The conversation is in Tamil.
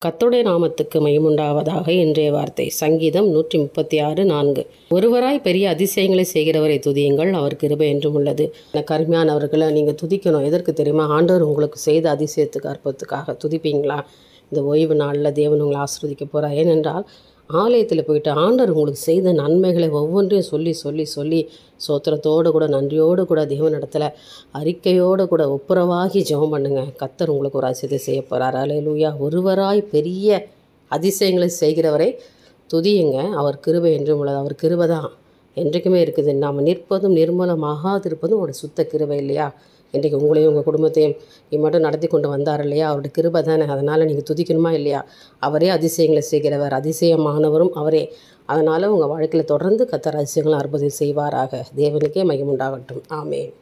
கர்த்தருடைய நாமத்துக்கு மகிமையுண்டாவதாக. இன்றைய வார்த்தை சங்கீதம் 136:4. ஒருவராய் பெரிய அதிசயங்களை செய்கிறவரை துதியுங்கள், அவர் கிருபை என்றும் உள்ளது. கருமையானவர்களை நீங்கள் துதிக்கணும். எதற்கு தெரியுமா? ஆண்டவர் உங்களுக்கு செய்த அதிசயத்துக்கு அற்புதத்துக்காக துதிப்பீங்களா? இந்த ஓய்வு நாளில் தேவன் உங்களை ஆசீர்வதிக்க போகிறார். ஏனென்றால் ஆலயத்தில் போயிட்டு ஆண்டவர் உங்களுக்கு செய்த நன்மைகளை ஒவ்வொன்றையும் சொல்லி சொல்லி சொல்லி சோத்திரத்தோடு கூட நன்றியோடு கூட தேவனிடத்தில் அறிக்கையோடு கூட ஒப்புரவாகி ஜெபம் பண்ணுங்க. கர்த்தர் உங்களுக்கு ஒரு அதிசயத்தை செய்ய போகிறார். அல்லேலூயா. ஒருவராய் பெரிய அதிசயங்களை செய்கிறவரை துதியுங்க, அவர் கிருபை என்றும் உள்ளது. அவர் கிருபை தான் என்றைக்குமே இருக்குது. நாம் நிற்பதும் நிர்மூலமாகாதிருப்பதும் அவருடைய சுத்த கிருபை இல்லையா? இன்றைக்கு உங்களையும் உங்கள் குடும்பத்தையும் இம்மட்டும் நடத்தி கொண்டு வந்தார் இல்லையா? அவருடைய கிருபை தானே. அதனால் நீங்கள் துதிக்கணுமா இல்லையா? அவரே அதிசயங்களை செய்கிறவர், அதிசயமானவரும் அவரே. அதனால் உங்கள் வாழ்க்கையில் தொடர்ந்து கர்த்தர் அதிசயங்களும் அற்புதம் செய்வாராக. தேவனுக்கே மகிமை உண்டாகட்டும். ஆமென்.